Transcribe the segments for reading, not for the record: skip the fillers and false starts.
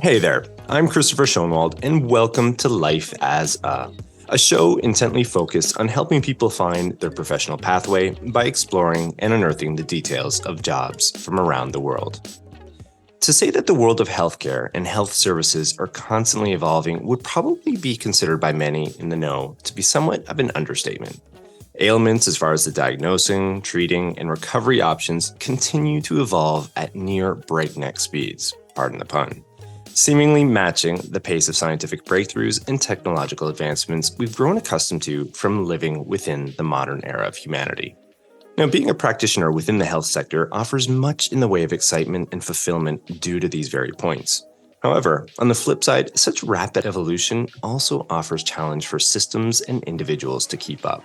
Hey there, I'm Christopher Schoenwald, and welcome to Life as a show intently focused on helping people find their professional pathway by exploring and unearthing the details of jobs from around the world. To say that the world of healthcare and health services are constantly evolving would probably be considered by many in the know to be somewhat of an understatement. Ailments, as far as the diagnosing, treating, and recovery options, continue to evolve at near breakneck speeds, pardon the pun, seemingly matching the pace of scientific breakthroughs and technological advancements we've grown accustomed to from living within the modern era of humanity. Now, being a practitioner within the health sector offers much in the way of excitement and fulfillment due to these very points. However, on the flip side, such rapid evolution also offers challenge for systems and individuals to keep up.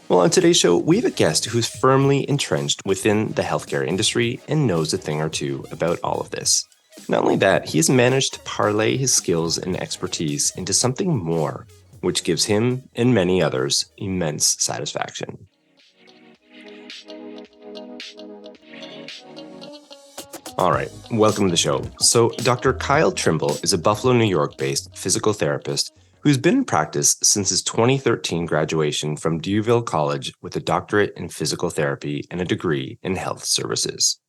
Well, on today's show, we have a guest who's firmly entrenched within the healthcare industry and knows a thing or two about all of this. Not only that, he has managed to parlay his skills and expertise into something more, which gives him and many others immense satisfaction. All right, welcome to the show. So, Dr. Kyle Trimble is a Buffalo, New York-based physical therapist who's been in practice since his 2013 graduation from Dewville College with a doctorate in physical therapy and a degree in health services.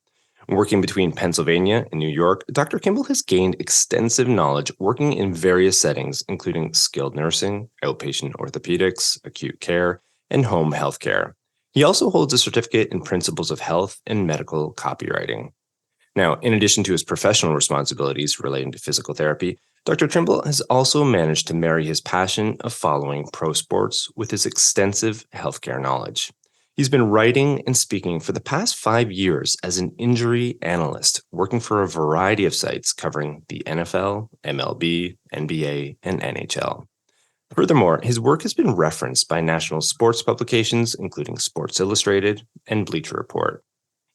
Working between Pennsylvania and New York, Dr. Kimball has gained extensive knowledge working in various settings, including skilled nursing, outpatient orthopedics, acute care, and home health care. He also holds a certificate in principles of health and medical copywriting. Now, in addition to his professional responsibilities relating to physical therapy, Dr. Trimble has also managed to marry his passion of following pro sports with his extensive healthcare knowledge. He's been writing and speaking for the past 5 years as an injury analyst, working for a variety of sites covering the NFL, MLB, NBA, and NHL. Furthermore, his work has been referenced by national sports publications, including Sports Illustrated and Bleacher Report.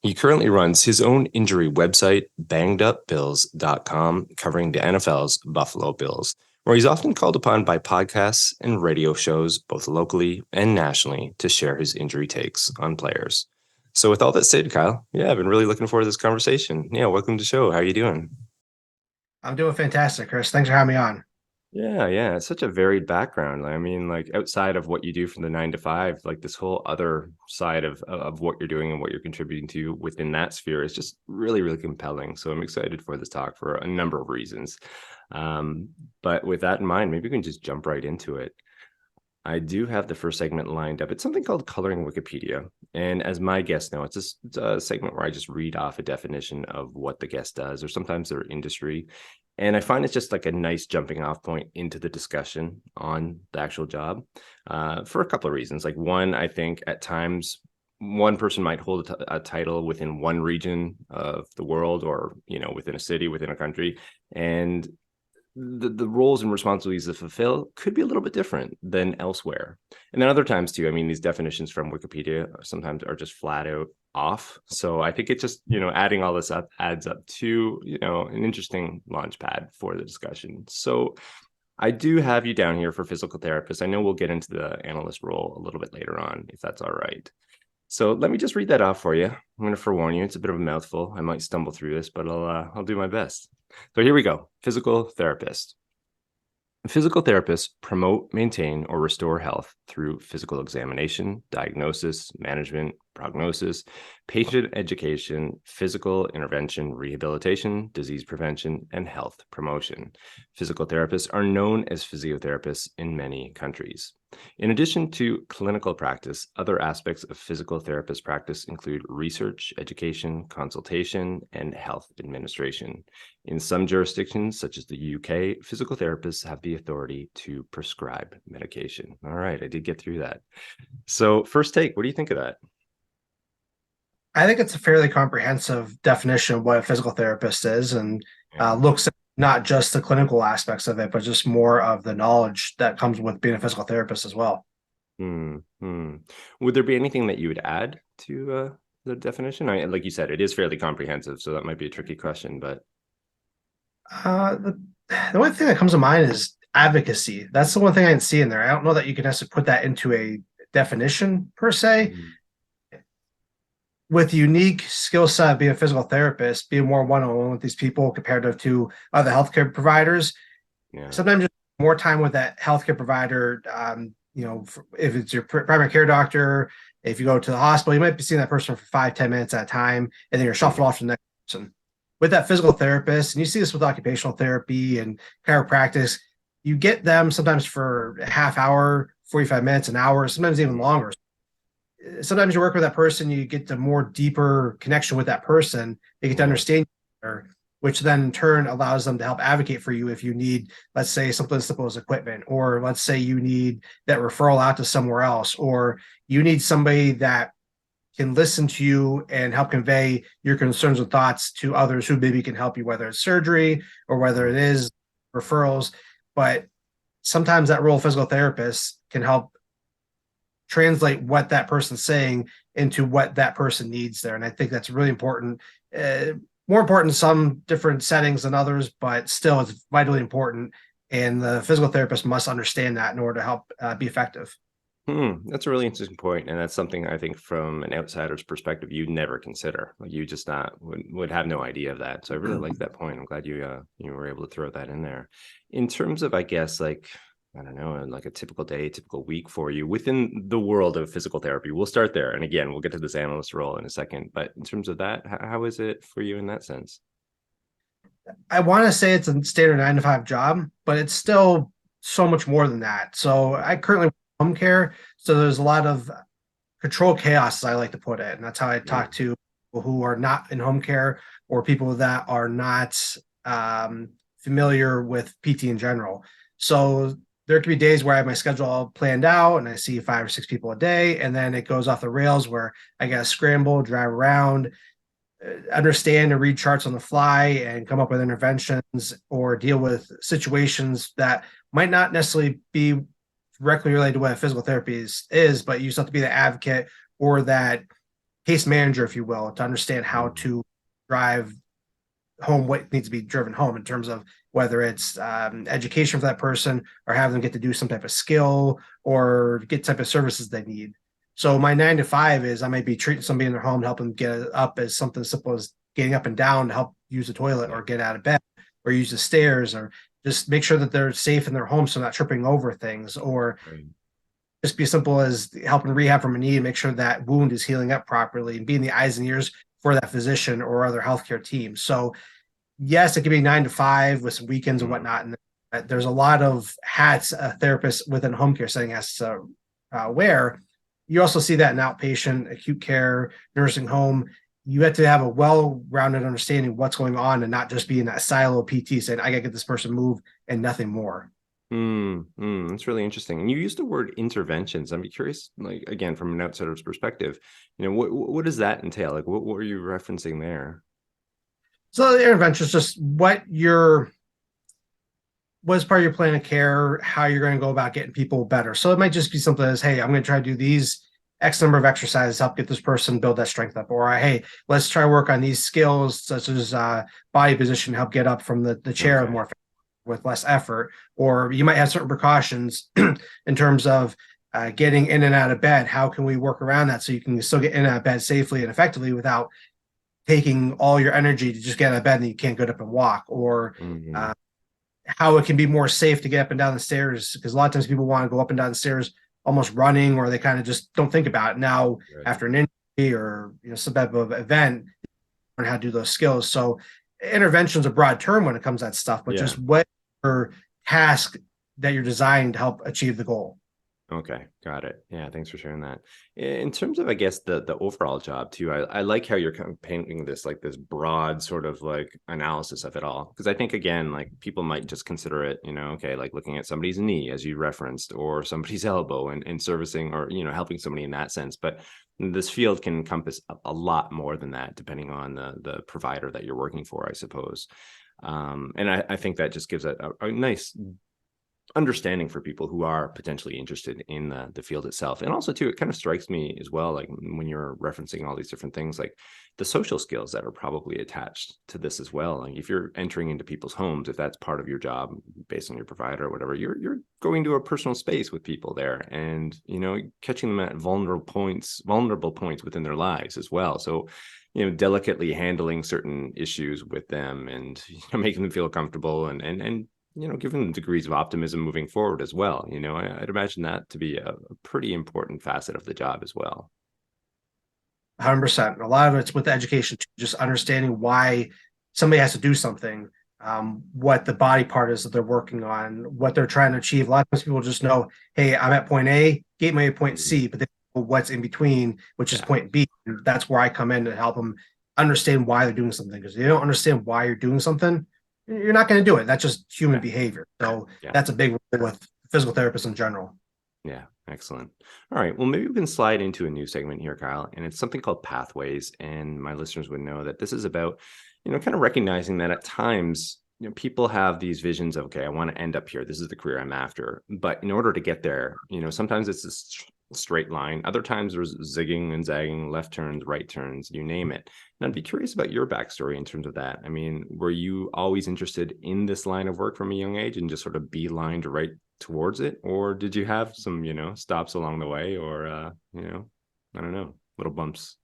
He currently runs his own injury website, bangedupbills.com, covering the NFL's Buffalo Bills, where he's often called upon by podcasts and radio shows, both locally and nationally, to share his injury takes on players. So with all that said, Kyle, I've been really looking forward to this conversation. Welcome to the show. How are you doing? I'm doing fantastic, Chris. Thanks for having me on. Yeah. It's such a varied background. I mean, like outside of what you do from the 9 to 5, like this whole other side of what you're doing and what you're contributing to within that sphere is just really, really compelling. So I'm excited for this talk for a number of reasons. But with that in mind, maybe we can just jump right into it. I do have the first segment lined up. It's something called Coloring Wikipedia. And as my guests know, it's a segment where I just read off a definition of what the guest does, or sometimes their industry. And I find it's just like a nice jumping off point into the discussion on the actual job for a couple of reasons. Like one, I think at times one person might hold a title within one region of the world or, within a city, within a country. And the roles and responsibilities to fulfill could be a little bit different than elsewhere. And then other times too, I mean, these definitions from Wikipedia sometimes are just flat out off. So I think it just, adding all this up adds up to, an interesting launch pad for the discussion. So I do have you down here for physical therapist. I know we'll get into the analyst role a little bit later on, if that's all right. So let me just read that off for you. I'm going to forewarn you, it's a bit of a mouthful. I might stumble through this, but I'll do my best. So here we go. Physical therapist. Physical therapists promote, maintain, or restore health through physical examination, diagnosis, management, prognosis, patient education, physical intervention, rehabilitation, disease prevention, and health promotion. Physical therapists are known as physiotherapists in many countries. In addition to clinical practice, other aspects of physical therapist practice include research, education, consultation, and health administration. In some jurisdictions, such as the UK, physical therapists have the authority to prescribe medication. All right, I did get through that. So first take, what do you think of that? I think it's a fairly comprehensive definition of what a physical therapist is and looks at not just the clinical aspects of it, but just more of the knowledge that comes with being a physical therapist as well. Would there be anything that you would add to the definition? Like you said, it is fairly comprehensive, so that might be a tricky question, but The only thing that comes to mind is advocacy. That's the one thing I didn't see in there. I don't know that you can necessarily put that into a definition per se. Mm. With unique skill set of being a physical therapist, being more one-on-one with these people compared to other healthcare providers, Yeah. sometimes just more time with that healthcare provider. If it's your primary care doctor, if you go to the hospital, you might be seeing that person for 5, 10 minutes at a time, and then you're shuffled off to the next person. With that physical therapist, and you see this with occupational therapy and chiropractic, you get them sometimes for a half hour, 45 minutes, an hour, sometimes even longer. Sometimes you work with that person, you get the more deeper connection with that person, you get to Yeah. understand better, which then in turn allows them to help advocate for you if you need, let's say, something as simple as equipment, or let's say you need that referral out to somewhere else, or you need somebody that can listen to you and help convey your concerns and thoughts to others who maybe can help you, whether it's surgery or whether it is referrals. But sometimes that role of physical therapist can help translate what that person's saying into what that person needs there. And I think that's really important. More important in some different settings than others, but still it's vitally important. And the physical therapist must understand that in order to help be effective. That's a really interesting point, and that's something I think from an outsider's perspective you'd never consider. Like you just not would have no idea of that. So I really like that point. I'm glad you were able to throw that in there. In terms of, I guess, like I don't know, like a typical day, typical week for you within the world of physical therapy. We'll start there, and again, we'll get to this analyst role in a second. But in terms of that, how is it for you in that sense? I want to say it's a standard 9 to 5 job, but it's still so much more than that. So I currently work home care. So there's a lot of control chaos, as I like to put it. And that's how I talk to people who are not in home care or people that are not familiar with PT in general. So there could be days where I have my schedule all planned out and I see 5 or 6 people a day. And then it goes off the rails where I got to scramble, drive around, understand and read charts on the fly and come up with interventions or deal with situations that might not necessarily be directly related to what physical therapy is, but you just have to be the advocate or that case manager, if you will, to understand how to drive home what needs to be driven home in terms of whether it's education for that person or have them get to do some type of skill or get type of services they need. So my 9 to 5 is I might be treating somebody in their home, helping them get up as something simple as getting up and down to help use the toilet or get out of bed or use the stairs or just make sure that they're safe in their home so they're not tripping over things or just be as simple as helping rehab from a knee and make sure that wound is healing up properly and being the eyes and ears for that physician or other healthcare team. So yes, it can be 9 to 5 with some weekends and whatnot. And there's a lot of hats a therapist within a home care setting has to wear. You also see that in outpatient, acute care, nursing home. You have to have a well-rounded understanding of what's going on and not just be in that silo of PT saying, I got to get this person moved and nothing more. That's really interesting. And you used the word interventions. I'm curious, like again, from an outsider's perspective, what does that entail? Like, what were you referencing there? So the intervention is just what's part of your plan of care, how you're going to go about getting people better. So it might just be something as, hey, I'm going to try to do these X number of exercises, help get this person build that strength up. Or, hey, let's try work on these skills, such as body position, help get up from the chair Okay. more with less effort. Or you might have certain precautions in terms of getting in and out of bed. How can we work around that so you can still get in and out of bed safely and effectively without taking all your energy to just get out of bed and you can't get up and walk? Or how it can be more safe to get up and down the stairs, because a lot of times people want to go up and down the stairs almost running, or they kind of just don't think about it. Now, after an injury or some type of event, learn how to do those skills. So intervention is a broad term when it comes to that stuff, but just what your task that you're designing to help achieve the goal. Okay, got it. Yeah, thanks for sharing that. In terms of, I guess, the overall job too, I like how you're kind of painting this like this broad sort of like analysis of it all. Because I think again, like people might just consider it, okay, like looking at somebody's knee as you referenced, or somebody's elbow and servicing or helping somebody in that sense. But this field can encompass a lot more than that, depending on the provider that you're working for, I suppose. And I think that just gives a nice understanding for people who are potentially interested in the field itself. And also too, it kind of strikes me as well, like when you're referencing all these different things, like the social skills that are probably attached to this as well. Like if you're entering into people's homes, if that's part of your job based on your provider or whatever, you're going to a personal space with people there, and catching them at vulnerable points within their lives as well. So delicately handling certain issues with them, and making them feel comfortable, and giving them degrees of optimism moving forward as well. I'd imagine that to be a pretty important facet of the job as well. 100%. A lot of it's with education, just understanding why somebody has to do something, what the body part is that they're working on, what they're trying to achieve. A lot of times people just know, hey, I'm at point A, gateway at point C, but they know what's in between, which is point B. And that's where I come in to help them understand why they're doing something. Because if you don't understand why you're doing something, you're not going to do it. That's just human behavior. So that's a big role with physical therapists in general. Yeah, excellent. All right. Well, maybe we can slide into a new segment here, Kyle, and it's something called pathways. And my listeners would know that this is about, kind of recognizing that at times, people have these visions of, okay, I want to end up here. This is the career I'm after. But in order to get there, sometimes it's a straight line. Other times there's zigging and zagging, left turns, right turns, you name it. And I'd be curious about your backstory in terms of that. I mean, were you always interested in this line of work from a young age and just sort of beelined right towards it? Or did you have some, stops along the way, or, I don't know, little bumps?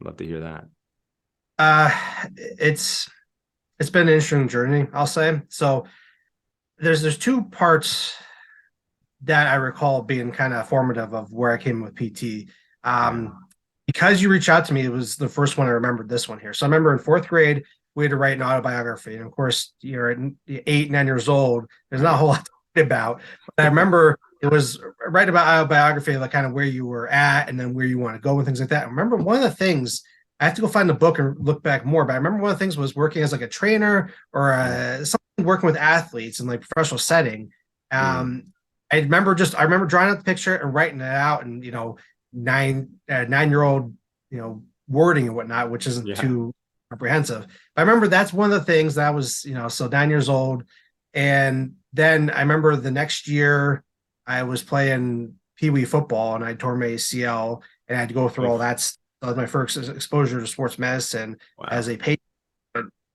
I'd love to hear that. It's been an interesting journey, I'll say. So there's two parts that I recall being kind of formative of where I came with PT. Because you reached out to me, it was the first one I remembered, this one here. So I remember in fourth grade, we had to write an autobiography. And of course, you're at 8, 9 years old. There's not a whole lot to write about. But I remember it was write about autobiography, like kind of where you were at and then where you want to go and things like that. I remember one of the things, I have to go find the book and look back more, but I remember one of the things was working as like a trainer or something, working with athletes in like professional setting. I remember drawing out the picture and writing it out, and 9-year-old wording and whatnot, which isn't too comprehensive. But I remember that's one of the things that was so 9 years old, and then I remember the next year I was playing Pee Wee football and I tore my ACL and I had to go through all that. That was my first exposure to sports medicine as a patient.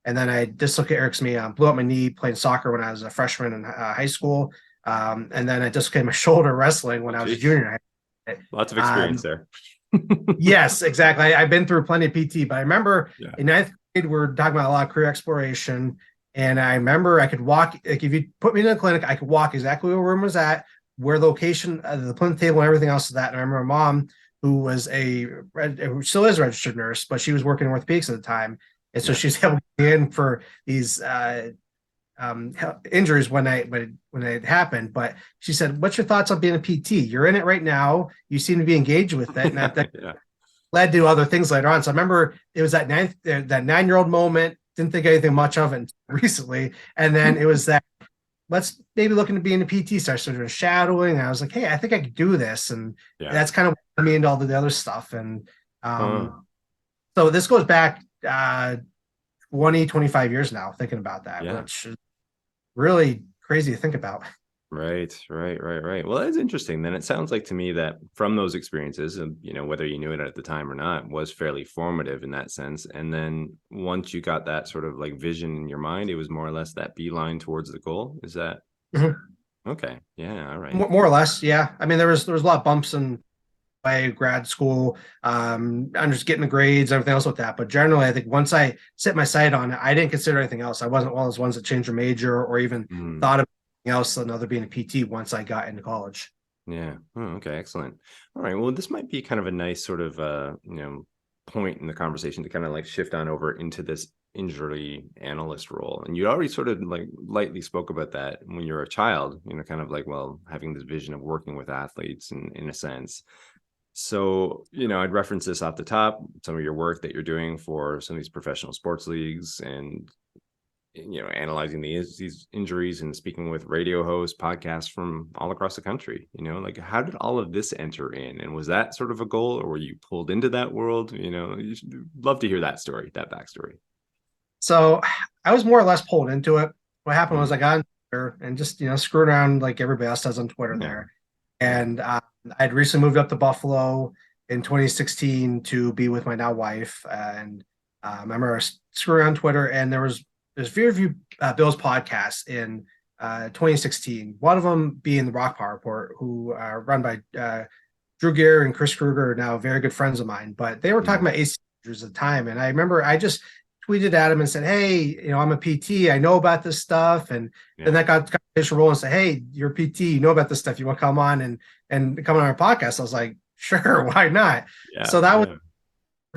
And then I dislocated Eric's knee, blew up my knee playing soccer when I was a freshman in high school. And then I dislocated my shoulder wrestling when I was a junior. Lots of experience there. Yes, exactly. I've been through plenty of PT, but I remember in ninth grade, we were talking about a lot of career exploration. And I remember I could walk, like if you put me in a clinic, I could walk exactly where the room was at, where the location, the plinth table and everything else is that. And I remember my mom, who was who still is a registered nurse, but she was working in orthopedics at the time. And so she's able to get in for these injuries when it happened. But she said, "What's your thoughts on being a PT? You're in it right now. You seem to be engaged with it." And that led to other things later on. So I remember it was that 9-year-old moment. Didn't think anything much of it recently. And then it was that, let's maybe look into being a PT. So I started doing shadowing. And I was like, hey, I think I could do this. And that's kind of what got me into all the other stuff. And so this goes back 20, 25 years now, thinking about that, which is really crazy to think about. Right. Well, that's interesting. Then it sounds like to me that from those experiences, whether you knew it at the time or not, was fairly formative in that sense. And then once you got that sort of like vision in your mind, it was more or less that beeline towards the goal. Is that okay? Yeah. All right. More or less. Yeah. I mean, there was a lot of bumps in my grad school. I'm just getting the grades, everything else with that. But generally, I think once I set my sight on it, I didn't consider anything else. I wasn't one of those ones that changed their major or even thought of else than other being a PT once I got into college. Yeah. Okay. Excellent. All right. Well, this might be kind of a nice sort of point in the conversation to kind of like shift on over into this injury analyst role. And you already sort of like lightly spoke about that when you're a child, kind of like, well, having this vision of working with athletes in a sense. So, I'd reference this off the top, some of your work that you're doing for some of these professional sports leagues and analyzing these injuries and speaking with radio hosts, podcasts from all across the country. Like, how did all of this enter in? And was that sort of a goal, or were you pulled into that world? You should love to hear that story, that backstory. So I was more or less pulled into it. What happened was I got into and just screw around like everybody else does on Twitter Yeah. there. Yeah. And I'd recently moved up to Buffalo in 2016 to be with my now wife. And I remember screwing around Twitter, and there's very few Bills podcasts in 2016. One of them being the Rock Power Report, who run by Drew Gear and Chris Kruger, are now very good friends of mine. But they were talking Mhm. about AC injuries at the time, and I remember I just tweeted at him and said, "Hey, I'm a PT. I know about this stuff." And then Yeah. that got conversation rolling and said, "Hey, you're a PT. You know about this stuff. You want to come on and come on our podcast?" I was like, "Sure, why not?" Yeah. So that was Yeah.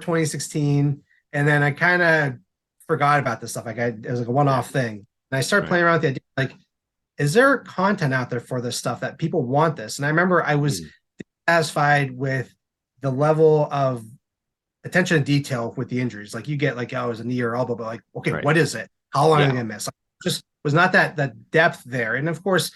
2016, and then I kind of forgot about this stuff. It was like a Yeah. one-off thing, and I started Right. playing around with the idea, like, is there content out there for this stuff that people want this? And I remember I was Mm. satisfied with the level of attention to detail with the injuries. Like you get like, oh, it was a knee or elbow, but like, okay, Right. what is it? How long are they Yeah. gonna miss? Like, just was not that depth there. And of course,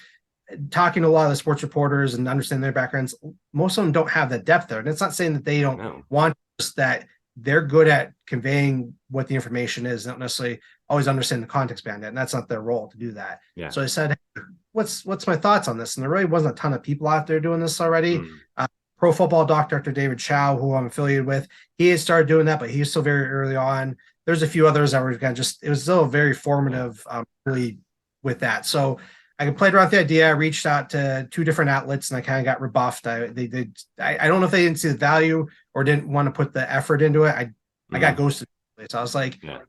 talking to a lot of the sports reporters and understanding their backgrounds, most of them don't have that depth there. And it's not saying that they don't No. want, just that they're good at conveying what the information is, not necessarily always understand the context behind it. And that's not their role to do that. Yeah. So I said, hey, what's my thoughts on this? And there really wasn't a ton of people out there doing this already. Mm. Pro football doc, Dr. David Chow, who I'm affiliated with, he had started doing that, but he was still very early on. There's a few others that were kind of just, it was still very Yeah. formative, really, with that. So I played around with the idea. I reached out to two different outlets, and I kind of got rebuffed. I don't know if they didn't see the value or didn't want to put the effort into it. I got Mm. ghosted. So I was like, Yeah.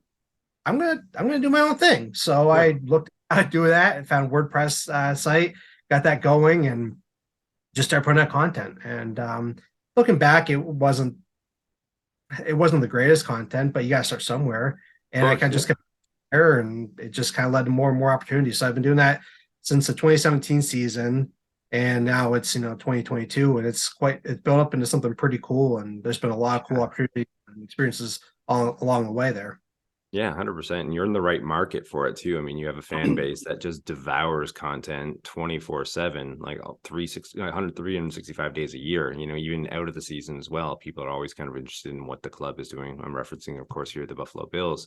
I'm gonna do my own thing. So Sure. I looked at doing that and found WordPress site, got that going, and just started putting out content. And looking back, it wasn't the greatest content, but you got to start somewhere. Of And I course. kind of just Yeah. kept there, and it just kind of led to more and more opportunities. So I've been doing that since the 2017 season, and now it's 2022, and it's built up into something pretty cool. And there's been a lot of cool opportunities and experiences all along the way there. Yeah, 100%. And you're in the right market for it too. I mean, you have a fan base that just devours content 24/7, like 365 days a year, even out of the season as well. People are always kind of interested in what the club is doing. I'm referencing, of course, here the Buffalo Bills.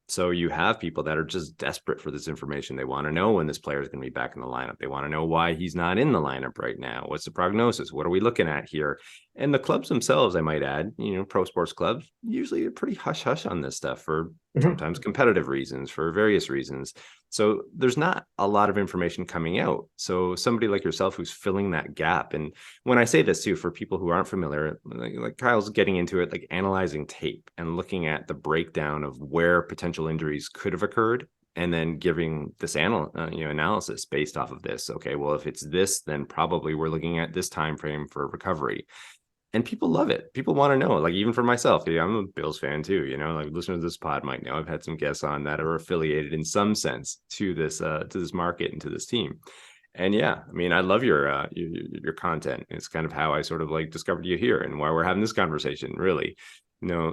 So you have people that are just desperate for this information. They want to know when this player is going to be back in the lineup. They want to know why he's not in the lineup right now. What's the prognosis? What are we looking at here? And the clubs themselves, I might add, pro sports clubs, usually are pretty hush hush on this stuff for Mhm. sometimes competitive reasons, for various reasons. So there's not a lot of information coming out. So somebody like yourself who's filling that gap. And when I say this too, for people who aren't familiar, like Kyle's getting into it, like analyzing tape and looking at the breakdown of where potential injuries could have occurred, and then giving this analysis based off of this. Okay, well, if it's this, then probably we're looking at this time frame for recovery. And people love it. People want to know, like, even for myself, I'm a Bills fan too, like listeners to this pod might know I've had some guests on that are affiliated in some sense to this market and to this team. And yeah, I mean, I love your content. It's kind of how I sort of like discovered you here and why we're having this conversation, really.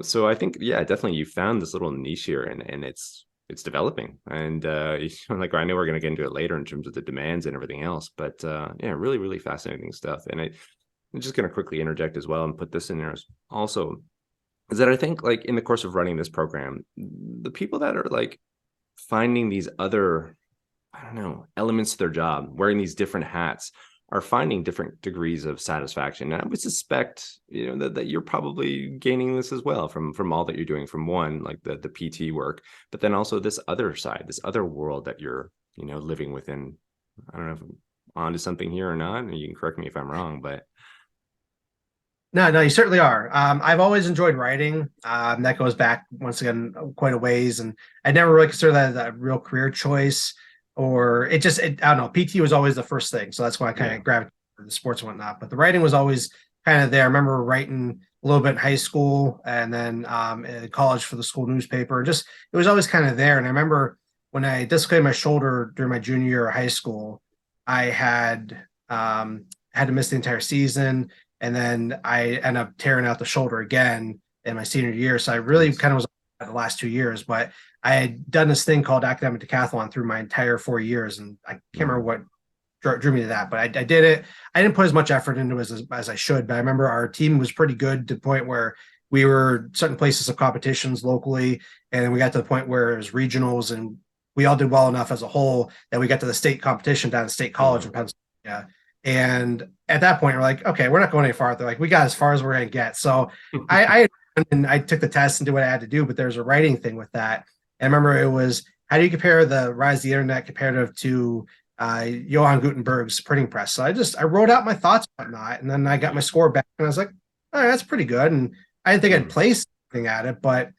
So I think, yeah, definitely you found this little niche here, and it's developing. And like, I know we're going to get into it later in terms of the demands and everything else, but yeah, really, really fascinating stuff. And I'm just going to quickly interject as well and put this in there also, is that I think, like, in the course of running this program, the people that are like finding these other, I don't know, elements to their job, wearing these different hats, are finding different degrees of satisfaction. And I would suspect, that you're probably gaining this as well from all that you're doing, from one, like the PT work, but then also this other side, this other world that you're, living within. I don't know if I'm onto something here or not, and you can correct me if I'm wrong, but No, you certainly are. I've always enjoyed writing. That goes back once again quite a ways, and I never really considered that a real career choice. Or I don't know. PT was always the first thing, so that's why I kind yeah. of gravitated to the sports and whatnot. But the writing was always kind of there. I remember writing a little bit in high school, and then in college for the school newspaper. Just it was always kind of there. And I remember when I dislocated my shoulder during my junior year of high school, I had to miss the entire season, and then I end up tearing out the shoulder again in my senior year. So I really Jeez. kind of was the last 2 years, but I had done this thing called academic decathlon through my entire 4 years, and I can't remember Mm. what drew me to that, but I did it. I didn't put as much effort into it as I should, but I remember our team was pretty good to the point where we were certain places of competitions locally, and then we got to the point where it was regionals, and we all did well enough as a whole that we got to the state competition down at State College in Pennsylvania. And at that point, we're like, okay, we're not going any farther. Like we got as far as we're going to get. So I took the test and did what I had to do, but there's a writing thing with that. And I remember it was, how do you compare the rise of the internet comparative to Johann Gutenberg's printing press? So I wrote out my thoughts and whatnot, and then I got my score back, and I was like, all right, that's pretty good. And I didn't think I'd place anything at it, but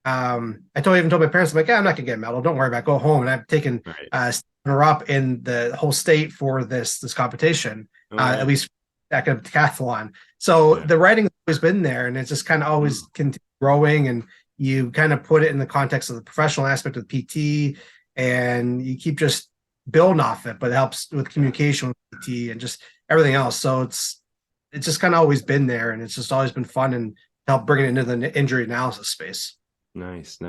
I even told my parents, I'm like, I'm not gonna get a medal. Don't worry about it. Go home. And I've taken runner up in the whole state for this competition, at least academic decathlon. So the writing has always been there, and it's just kind of always continued growing. And you kind of put it in the context of the professional aspect of PT, and you keep just building off it. But it helps with communication with PT and just everything else. So it's just kind of always been there, and it's just always been fun and help bring it into the injury analysis space. Nice.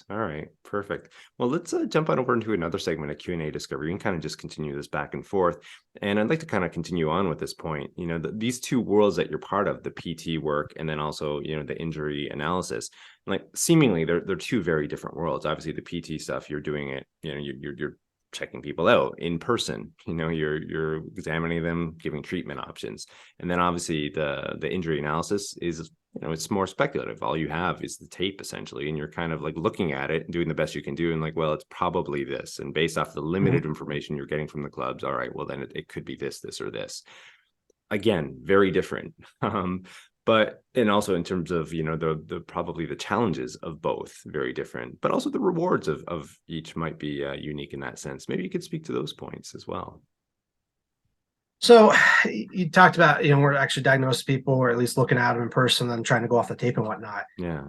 All right, perfect. Well, let's jump on over into another segment of Q&A discovery. We can kind of just continue this back and forth. And I'd like to kind of continue on with this point. These two worlds that you're part of, the PT work and then also, the injury analysis, like seemingly they're two very different worlds. Obviously, the PT stuff, you're doing it, you're checking people out in person, you're examining them, giving treatment options. And then obviously the injury analysis is, it's more speculative. All you have is the tape essentially, and you're kind of like looking at it and doing the best you can do. And like, well, it's probably this. And based off the limited information you're getting from the clubs, all right, well, then it could be this, or this. Again, very different. But and also in terms of the probably the challenges of both, very different, but also the rewards of each might be unique in that sense. Maybe you could speak to those points as well. So you talked about we're actually diagnosing people, or at least looking at them in person and trying to go off the tape and whatnot. Yeah,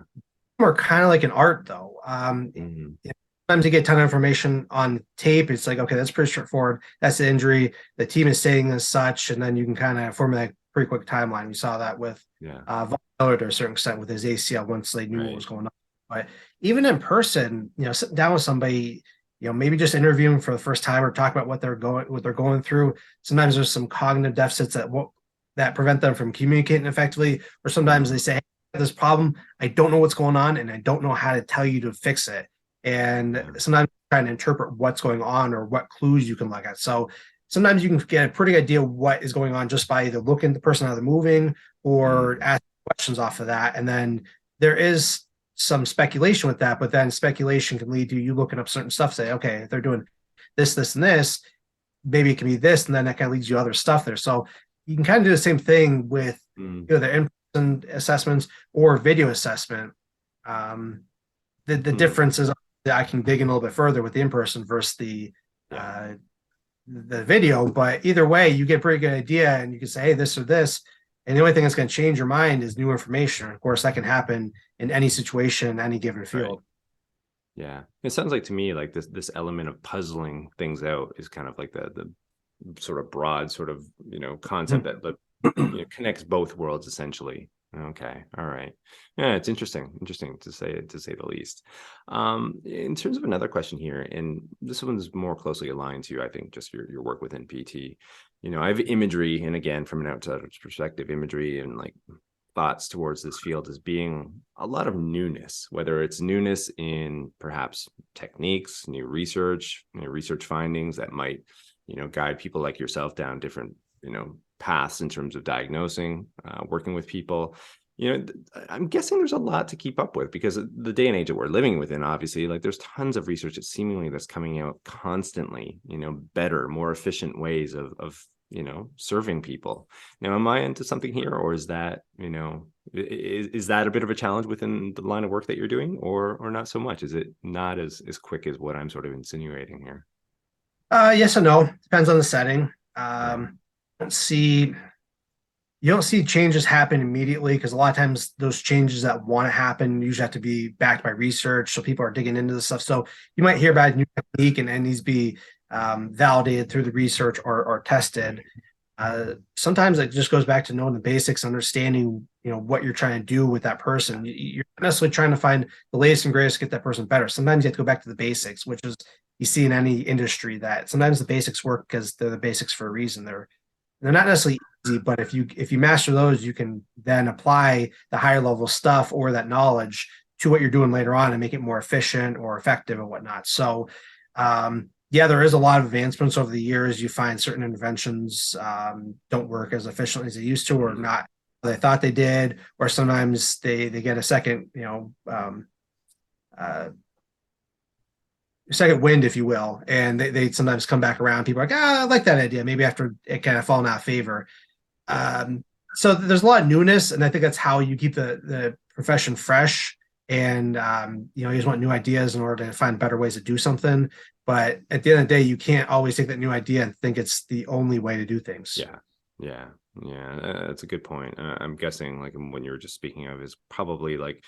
we're kind of like an art though. Sometimes you get a ton of information on tape. It's like, okay, that's pretty straightforward. That's the injury. The team is saying as such, and then you can kind of formulate a pretty quick timeline. You saw that with Von Miller to a certain extent with his ACL once they knew what was going on. But even in person, sitting down with somebody, maybe just interviewing for the first time or talk about what they're going through. Sometimes there's some cognitive deficits that prevent them from communicating effectively, or sometimes they say, hey, I have this problem, I don't know what's going on, and I don't know how to tell you to fix it. And sometimes trying to interpret what's going on or what clues you can look at. So sometimes you can get a pretty idea what is going on just by either looking at the person, how they're moving, or asking questions off of that. And then there is some speculation with that, but then speculation can lead to you looking up certain stuff, say, okay, if they're doing this, this, and this, maybe it can be this, and then that kind of leads you to other stuff there. So you can kind of do the same thing with the in-person assessments or video assessment. The difference is that I can dig in a little bit further with the in-person versus the video, but either way, you get a pretty good idea, and you can say, hey, this or this. And the only thing that's going to change your mind is new information. Of course, that can happen in any situation, any given field. Yeah, it sounds like to me like this element of puzzling things out is kind of like the sort of broad sort of concept that connects both worlds essentially. Okay, all right. Yeah, it's interesting to say the least. In terms of another question here, and this one's more closely aligned to, I think, just your work within PT. I have imagery, and again, from an outsider's perspective, imagery and like thoughts towards this field as being a lot of newness, whether it's newness in perhaps techniques, new research findings that might, guide people like yourself down different, paths in terms of diagnosing, working with people. I'm guessing there's a lot to keep up with because the day and age that we're living within, obviously, like there's tons of research that seemingly that's coming out constantly, better, more efficient ways of serving people. Now, am I into something here, or is that, is that a bit of a challenge within the line of work that you're doing, or not so much? Is it not as quick as what I'm sort of insinuating here? Yes and no. Depends on the setting. You don't see changes happen immediately because a lot of times those changes that want to happen usually have to be backed by research. So people are digging into this stuff. So you might hear about a new technique and these be validated through the research or tested. Sometimes it just goes back to knowing the basics, understanding, what you're trying to do with that person. You're not necessarily trying to find the latest and greatest to get that person better. Sometimes you have to go back to the basics, which is you see in any industry that sometimes the basics work because they're the basics for a reason. They're not necessarily easy, but if you master those, you can then apply the higher level stuff or that knowledge to what you're doing later on and make it more efficient or effective and whatnot. So Yeah, there is a lot of advancements over the years. You find certain interventions don't work as efficiently as they used to, or Mhm. not they thought they did, or sometimes they get a second, uh, second wind, if you will, and they sometimes come back around. People are like, I like that idea. Maybe after it kind of fallen out of favor. Yeah. So there's a lot of newness, and I think that's how you keep the profession fresh. And you just want new ideas in order to find better ways to do something. But at the end of the day, you can't always take that new idea and think it's the only way to do things. Yeah. Yeah. Yeah. That's a good point. I'm guessing like when you were just speaking of is probably like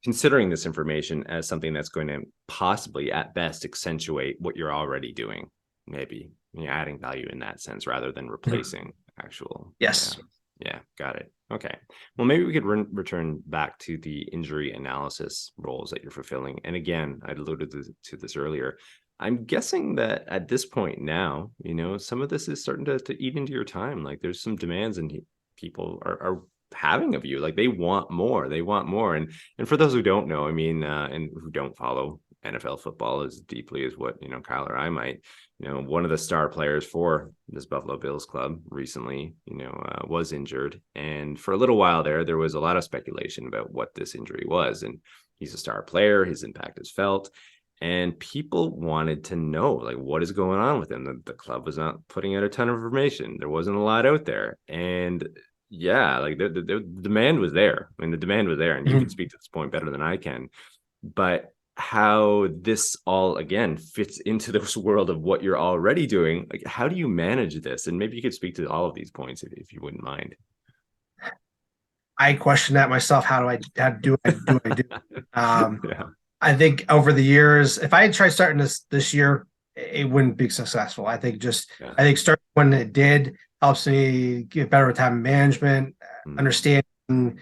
considering this information as something that's going to possibly at best accentuate what you're already doing, maybe adding value in that sense rather than replacing actual. Yeah. Yes. Yeah. Got it. Okay. Well, maybe we could return back to the injury analysis roles that you're fulfilling. And again, I alluded to this earlier. I'm guessing that at this point now, some of this is starting to eat into your time. Like there's some demands and people are having of you. Like they want more. They want more. And for those who don't know, I mean, and who don't follow NFL football as deeply as what, Kyle or I might, one of the star players for this Buffalo Bills club recently, was injured. And for a little while there was a lot of speculation about what this injury was. And he's a star player. His impact is felt. And people wanted to know, like, what is going on with him? The club was not putting out a ton of information. There wasn't a lot out there. And yeah, like the demand was there. I mean, the demand was there. And you can speak to this point better than I can. But how this all, again, fits into this world of what you're already doing, like, how do you manage this? And maybe you could speak to all of these points if you wouldn't mind. I question that myself. How do I do? Yeah. I think over the years, if I had tried starting this year, it wouldn't be successful. Yeah. I think starting when it did helps me get better with time management, understanding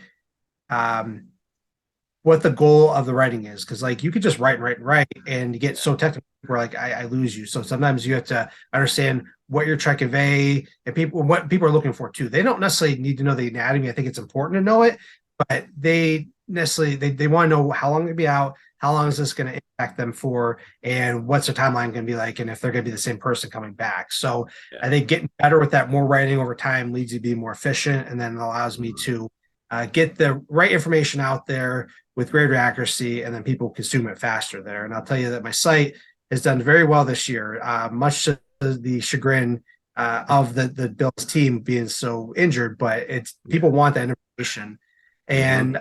um, what the goal of the writing is. Because like you could just write, and you get so technical where like I lose you. So sometimes you have to understand what you're trying to convey and what people are looking for too. They don't necessarily need to know the anatomy. I think it's important to know it, but they want to know how long they'll be out, how long is this going to impact them for, and what's their timeline going to be like, and if they're going to be the same person coming back. So I think getting better with that, more writing over time leads you to be more efficient, and then it allows me to get the right information out there with greater accuracy, and then people consume it faster there. And I'll tell you that my site has done very well this year, much to the chagrin of the Bills team being so injured, but it's people want that information. And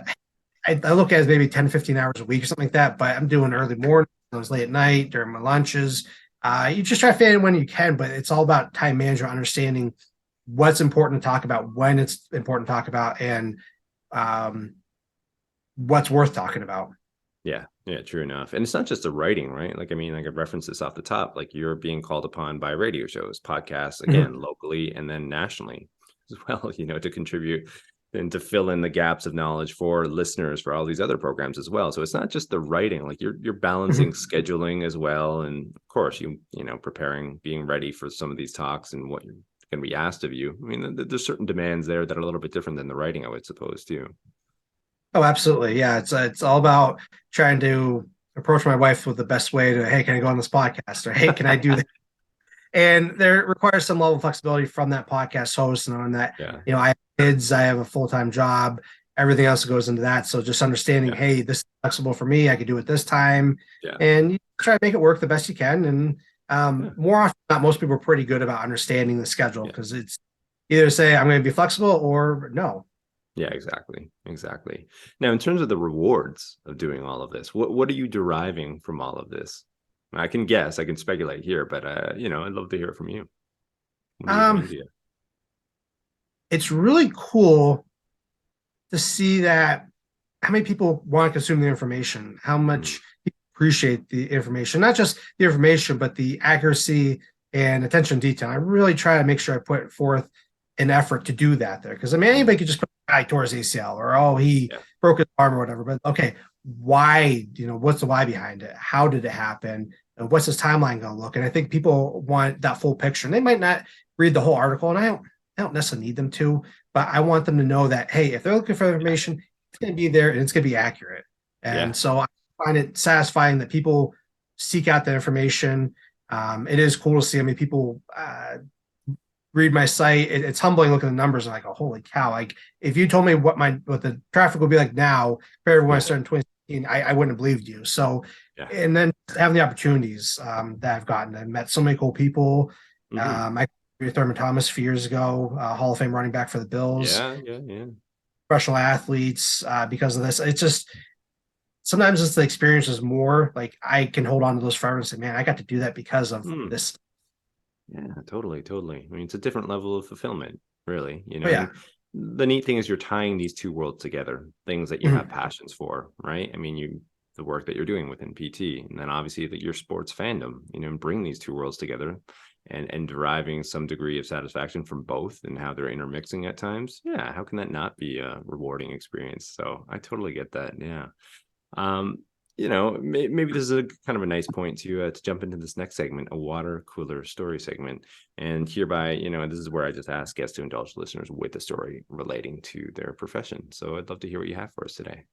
I look at it as maybe 10, 15 hours a week or something like that, but I'm doing early morning, those late at night, during my lunches. You just try to fit in when you can, but it's all about time management, understanding what's important to talk about, when it's important to talk about, and what's worth talking about. Yeah, true enough. And it's not just the writing, right? Like, I mean, I could reference this off the top. Like, you're being called upon by radio shows, podcasts, again, locally and then nationally as well, to contribute and to fill in the gaps of knowledge for listeners for all these other programs as well. So it's not just the writing, like you're balancing scheduling as well. And of course, preparing, being ready for some of these talks and what you're going to be asked of you. I mean, there's certain demands there that are a little bit different than the writing, I would suppose, too. Oh, absolutely. Yeah. It's all about trying to approach my wife with the best way to, hey, can I go on this podcast? Or, hey, can I do that? And there requires some level of flexibility from that podcast host, and on that, I have kids, I have a full-time job, everything else goes into that. So just understanding, hey, this is flexible for me. I could do it this time. And you try to make it work the best you can. And more often than not, most people are pretty good about understanding the schedule, because it's either say I'm going to be flexible or no. Yeah, exactly. Now, in terms of the rewards of doing all of this, what are you deriving from all of this? I can guess, I can speculate here, but I'd love to hear it from you. It's really cool to see that how many people want to consume the information, how much people appreciate the information, not just the information, but the accuracy and attention to detail. I really try to make sure I put forth an effort to do that there. Because I mean, anybody could just put a guy tore his ACL, or he broke his arm or whatever. But okay, why? What's the why behind it? How did it happen? And what's his timeline going to look? And I think people want that full picture. And they might not read the whole article, and I don't necessarily need them to, but I want them to know that, hey, if they're looking for information, it's going to be there and it's going to be accurate. And so I find it satisfying that people seek out the information. It is cool to see. I mean, people read my site. It's humbling looking at the numbers and like, oh, holy cow! Like if you told me what the traffic would be like now compared to when I Yeah. started in 2016, I wouldn't have believed you. So, Yeah. and then having the opportunities that I've gotten, I met so many cool people. Hmm. I Thurman Thomas a few years ago, Hall of Fame running back for the Bills, Yeah. Yeah. Yeah. professional athletes because of this. It's just sometimes it's the experience is more like I can hold on to those forever and say, man, I got to do that because of Hmm. this. Yeah, totally, totally. I mean, it's a different level of fulfillment, really, Oh yeah. and the neat thing is you're tying these two worlds together, things that you have Mhm. passions for, right? I mean, the work that you're doing within PT, and then obviously that your sports fandom, and bring these two worlds together and deriving some degree of satisfaction from both and how they're intermixing at times. Yeah, how can that not be a rewarding experience? So I totally get that. Yeah. Um, maybe this is a kind of a nice point to jump into this next segment, a water cooler story segment. And hereby, this is where I just ask guests to indulge listeners with a story relating to their profession. So I'd love to hear what you have for us today.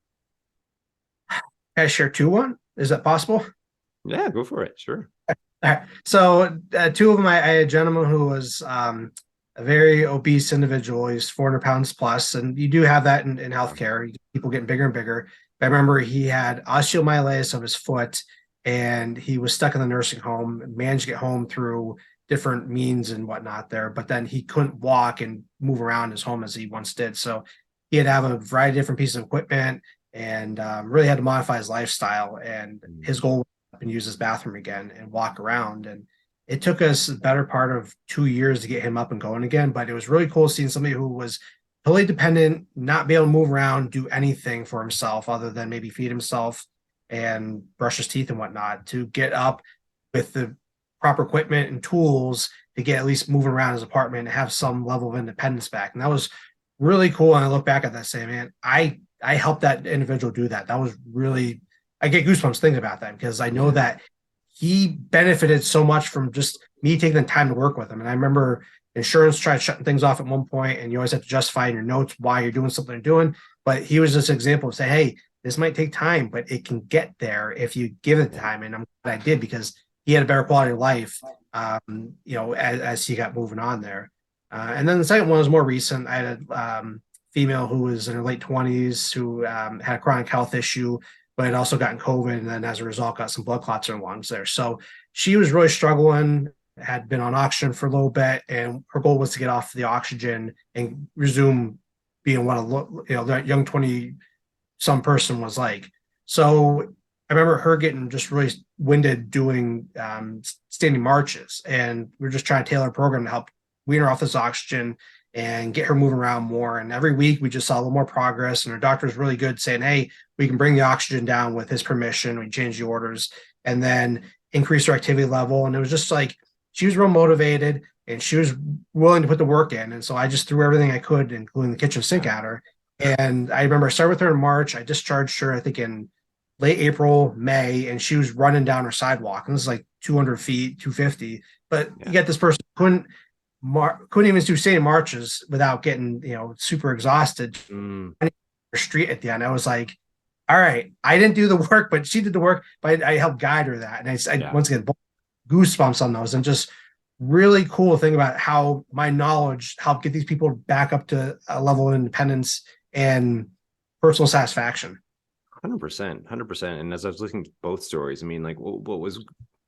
Can I share two one? Is that possible? Yeah, go for it. Sure. All right. So two of them, I had a gentleman who was a very obese individual. He's 400 pounds plus, and you do have that in healthcare. People getting bigger and bigger. But I remember he had osteomyelitis of his foot, and he was stuck in the nursing home. Managed to get home through different means and whatnot there, but then he couldn't walk and move around his home as he once did. So he had to have a variety of different pieces of equipment, and really had to modify his lifestyle. And his Mm. goal and use his bathroom again and walk around. And it took us the better part of 2 years to get him up and going again. But it was really cool seeing somebody who was totally dependent, not be able to move around, do anything for himself other than maybe feed himself and brush his teeth and whatnot, to get up with the proper equipment and tools to get at least moving around his apartment and have some level of independence back. And that was really cool. And I look back at that saying, man, I helped that individual do that. That was really, I get goosebumps thinking about that because I know Yeah. that he benefited so much from just me taking the time to work with him. And I remember insurance tried shutting things off at one point, and you always have to justify in your notes why you're doing something you're doing. But he was just an example of say, hey, this might take time, but it can get there if you give it Yeah. time. And I'm glad I did because he had a better quality of life, as he got moving on there. And then the second one was more recent. I had a female who was in her late 20s who had a chronic health issue, but had also gotten COVID, and then as a result got some blood clots in her lungs there. So she was really struggling, had been on oxygen for a little bit, and her goal was to get off the oxygen and resume being what that young 20 some person was like. So I remember her getting just really winded doing standing marches, and we are just trying to tailor a program to help wean her off this oxygen and get her moving around more. And every week we just saw a little more progress. And her doctor was really good saying, hey, we can bring the oxygen down with his permission. We change the orders and then increase her activity level. And it was just like she was real motivated and she was willing to put the work in. And so I just threw everything I could, including the kitchen sink Yeah. at her. And I remember I started with her in March. I discharged her, I think, in late April, May, and she was running down her sidewalk. And this is like 200 feet, 250. But you Yeah. get this person couldn't even do standing marches without getting super exhausted. Mm. Street at the end, I was like, all right, I didn't do the work, but she did the work. But I helped guide her that, and I Yeah. once again goosebumps on those, and just really cool thing about how my knowledge helped get these people back up to a level of independence and personal satisfaction. 100%, 100%. And as I was listening to both stories, I mean, like what was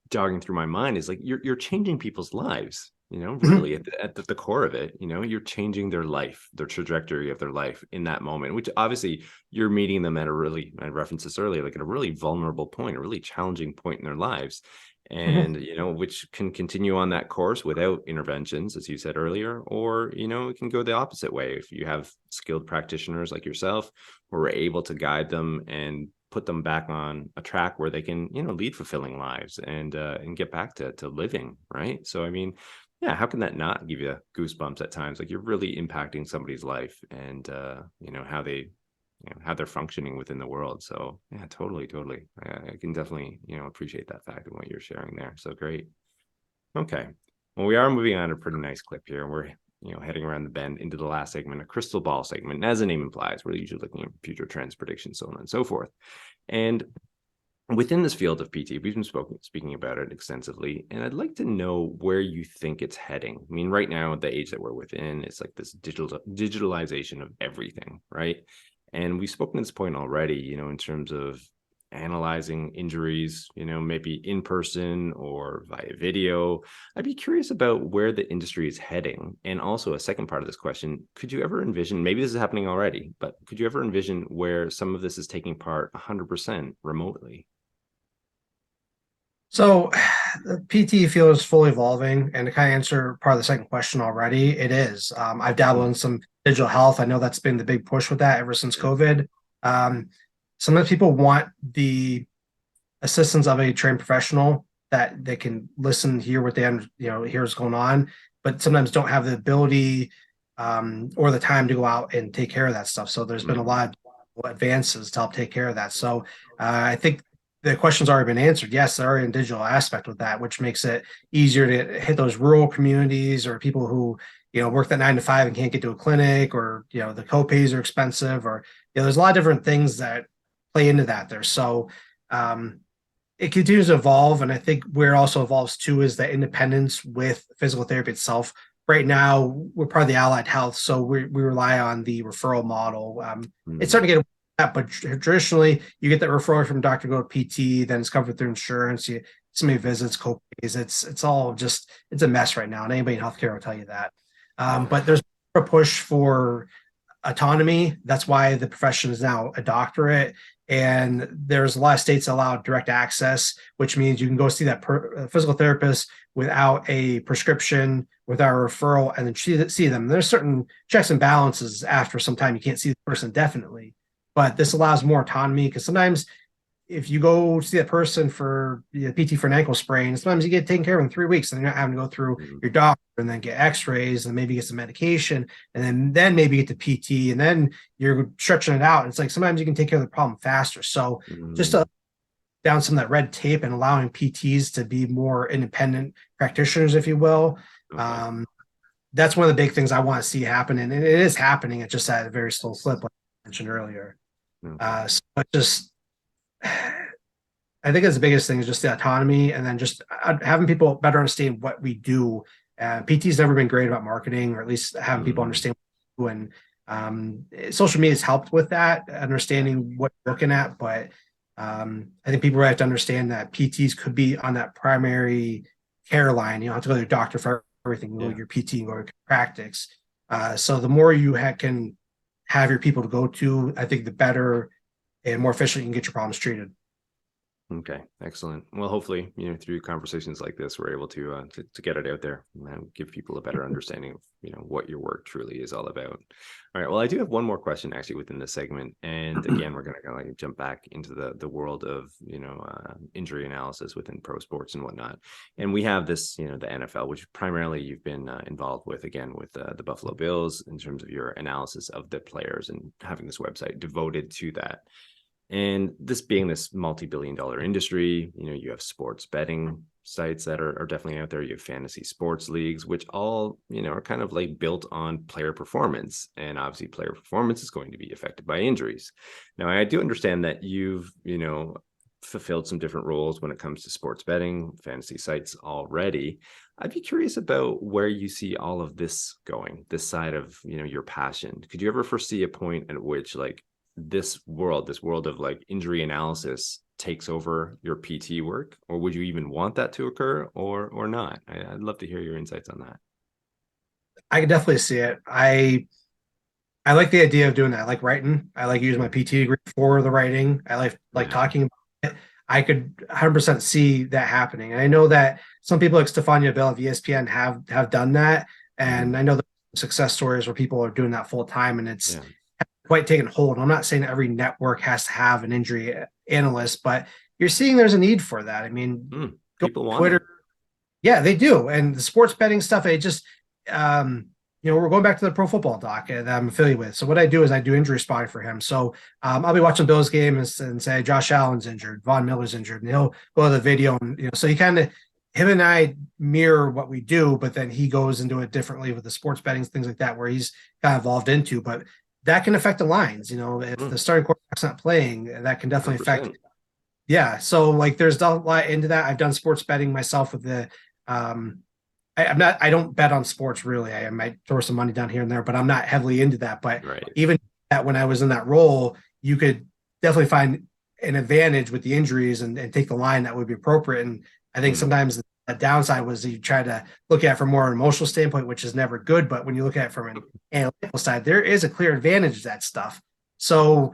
jogging through my mind is like you're changing people's lives, Mhm. really at the core of it, you're changing their life, their trajectory of their life in that moment, which obviously you're meeting them at a really, I referenced this earlier, like at a really vulnerable point, a really challenging point in their lives. Mhm. And, which can continue on that course without interventions, as you said earlier, or, it can go the opposite way. If you have skilled practitioners like yourself who are able to guide them and put them back on a track where they can, lead fulfilling lives and get back to living, right? So I mean, yeah, how can that not give you goosebumps at times? Like you're really impacting somebody's life and how they how they're functioning within the world. So yeah, totally, totally. I can definitely, appreciate that fact and what you're sharing there. So great. Okay. Well, we are moving on a pretty nice clip here. We're, heading around the bend into the last segment, a crystal ball segment. And as the name implies, we're usually looking at future trends, predictions, so on and so forth. And within this field of PT, we've been speaking about it extensively, and I'd like to know where you think it's heading. I mean, right now, the age that we're within, it's like this digitalization of everything, right? And we've spoken to this point already, in terms of analyzing injuries, maybe in person or via video. I'd be curious about where the industry is heading. And also a second part of this question, could you ever envision, maybe this is happening already, but could you ever envision where some of this is taking part 100% remotely? So the PT field is fully evolving, and to kind of answer part of the second question already, it is. I've dabbled in some digital health. I know that's been the big push with that ever since COVID. Um, Sometimes people want the assistance of a trained professional that they can listen, hear what they hear what's going on, but sometimes don't have the ability or the time to go out and take care of that stuff. So there's been a lot of advances to help take care of that. So I think the question's already been answered. Yes, there are a digital aspect with that, which makes it easier to hit those rural communities or people who work that 9 to 5 and can't get to a clinic, or the copays are expensive, or there's a lot of different things that play into that there. So it continues to evolve, and I think where it also evolves too is the independence with physical therapy itself. Right now, we're part of the allied health, so we rely on the referral model. It's starting to get that, but traditionally, you get that referral from doctor, go to PT, then it's covered through insurance. So many visits, co-pays. It's all just it's a mess right now, and anybody in healthcare will tell you that. But there's a push for autonomy. That's why the profession is now a doctorate. And there's a lot of states that allow direct access, which means you can go see that physical therapist without a prescription, without a referral, and then see them. There's certain checks and balances after some time. You can't see the person definitely, but this allows more autonomy, because sometimes if you go see that person for PT for an ankle sprain, sometimes you get taken care of in 3 weeks, and you're not having to go through your doctor and then get x-rays and maybe get some medication, and then maybe get to PT, and then you're stretching it out. It's like sometimes you can take care of the problem faster. So just to down some of that red tape and allowing PTs to be more independent practitioners, if you will. That's one of the big things I want to see happen, and it is happening. It's just at a very slow clip, like I mentioned earlier. So it just I think that's the biggest thing, is just the autonomy, and then just having people better understand what we do. PT's never been great about marketing, or at least having people understand what we do. And social media has helped with that, understanding what you're looking at. But I think people have to understand that PTs could be on that primary care line. You don't have to go to your doctor for everything. You go to your PT and go to practice. So the more you can have your people to go to, I think the better and more efficiently you can get your problems treated. Okay, excellent. Well, hopefully, through conversations like this, we're able to get it out there and give people a better understanding of, what your work truly is all about. All right. Well, I do have one more question actually within this segment, and again, we're going to kind of jump back into the world of injury analysis within pro sports and whatnot. And we have this, the NFL, which primarily you've been involved with, again, with the Buffalo Bills in terms of your analysis of the players and having this website devoted to that. And this being this multi-billion-dollar industry, you have sports betting sites that are definitely out there. You have fantasy sports leagues, which all, are kind of like built on player performance. And obviously player performance is going to be affected by injuries. Now, I do understand that you've, fulfilled some different roles when it comes to sports betting, fantasy sites already. I'd be curious about where you see all of this going, this side of, your passion. Could you ever foresee a point at which this world of like injury analysis takes over your PT work, or would you even want that to occur, or not? I'd love to hear your insights on that. I can definitely see it. I like the idea of doing that. I like writing. I like using my PT degree for the writing. I like talking about it. I could 100% see that happening. And I know that some people like Stefania Bell of ESPN have done that. And I know the success stories where people are doing that full time, and it's quite taken hold. I'm not saying every network has to have an injury analyst, but you're seeing there's a need for that. I mean, people want Twitter. it. Yeah, they do. And the sports betting stuff, it just, we're going back to the pro football doc that I'm affiliated with. So what I do is I do injury spotting for him. So I'll be watching Bill's game and say, Josh Allen's injured, Von Miller's injured, and he'll go to the video. And, so he kind of, him and I mirror what we do, but then he goes into it differently with the sports betting, things like that, where he's kind of evolved into. But that can affect the lines. If the starting quarterback's not playing, that can definitely 100%. affect Yeah. So like there's a lot into that. I've done sports betting myself with the um I don't bet on sports really. I might throw some money down here and there, but I'm not heavily into that. But Right. even that when I was in that role, you could definitely find an advantage with the injuries and take the line that would be appropriate. And I think Mm, sometimes the downside was you try to look at it from more an emotional standpoint, which is never good. But when you look at it from an analytical side, there is a clear advantage to that stuff. So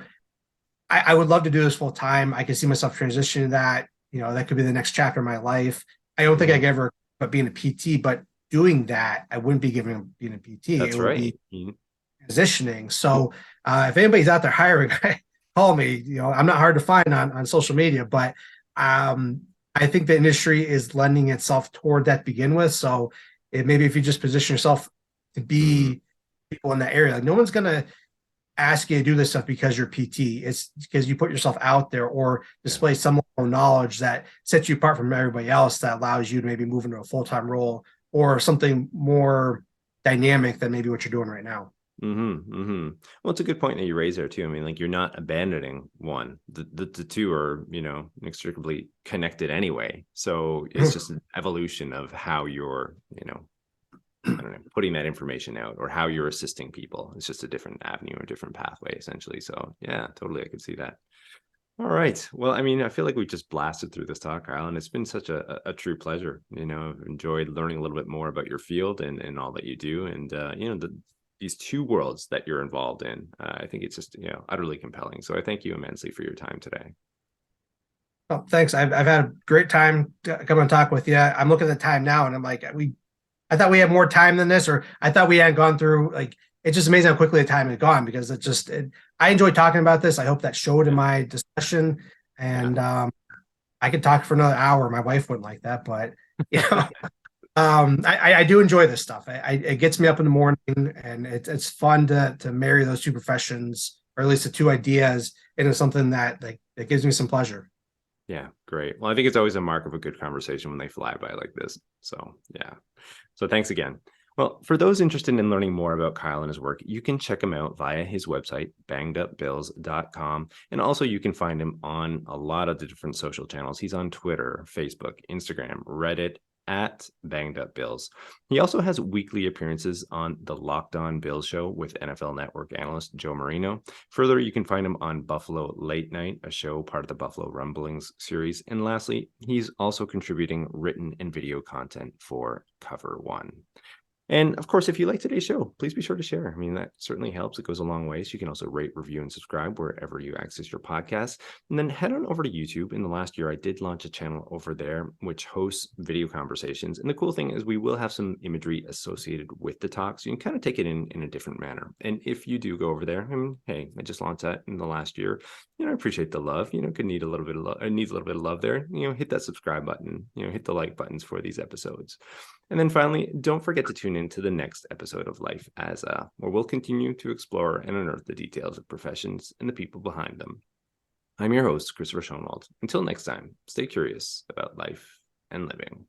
I would love to do this full time. I can see myself transitioning that. You know, that could be the next chapter of my life. I don't think I mhm. could ever, but being a PT, but doing that, I wouldn't be giving being a PT. It That's would right. be transitioning. So if anybody's out there hiring, call me. You know, I'm not hard to find on social media, but um, I think the industry is lending itself toward that to begin with. So maybe if you just position yourself to Mhm. be people in that area, like no one's gonna ask you to do this stuff because you're PT. It's because you put yourself out there or Yeah. display some level of knowledge that sets you apart from everybody else that allows you to maybe move into a full-time role or something more dynamic than maybe what you're doing right now. Well, it's a good point that you raise there too. I mean, like you're not abandoning one. The two are, inextricably connected anyway. So it's just an evolution of how you're, I don't know, putting that information out or how you're assisting people. It's just a different avenue or different pathway, essentially. So yeah, totally, I could see that. All right. Well, I mean, I feel like we just blasted through this talk, Kyle, and it's been such a true pleasure. I've enjoyed learning a little bit more about your field and all that you do, and these two worlds that you're involved in. I think it's just utterly compelling. So I thank you immensely for your time today. Well, thanks. I've had a great time to come and talk with you. I'm looking at the time now and I'm like, I thought we had more time than this, or I thought we hadn't gone through like it's just amazing how quickly the time had gone because I enjoyed talking about this. I hope that showed in Yeah, my discussion. yeah, And I could talk for another hour. My wife wouldn't like that, but you know, I do enjoy this stuff. It gets me up in the morning, and it's fun to marry those two professions, or at least the two ideas, into something that like that gives me some pleasure. yeah. Great. Well, I think it's always a mark of a good conversation when they fly by like this. So yeah. So thanks again. Well, for those interested in learning more about Kyle and his work, you can check him out via his website, bangedupbills.com. And also you can find him on a lot of the different social channels. He's on Twitter, Facebook, Instagram, Reddit, at Banged Up Bills. He also has weekly appearances on the Locked On Bills show with NFL Network analyst Joe Marino. Further, you can find him on Buffalo Late Night, a show part of the Buffalo Rumblings series. And lastly, he's also contributing written and video content for Cover One. And of course, if you like today's show, please be sure to share. I mean, that certainly helps. It goes a long way. So you can also rate, review, and subscribe wherever you access your podcasts. And then head on over to YouTube. In the last year, I did launch a channel over there which hosts video conversations. And the cool thing is we will have some imagery associated with the talk. So you can kind of take it in a different manner. And if you do go over there, I mean, hey, I just launched that in the last year. I appreciate the love. Could need a little bit of love. It needs a little bit of love there. Hit that subscribe button. Hit the like buttons for these episodes. And then finally, don't forget to tune in to the next episode of Life as A, where we'll continue to explore and unearth the details of professions and the people behind them. I'm your host, Christopher Schoenwald. Until next time, stay curious about life and living.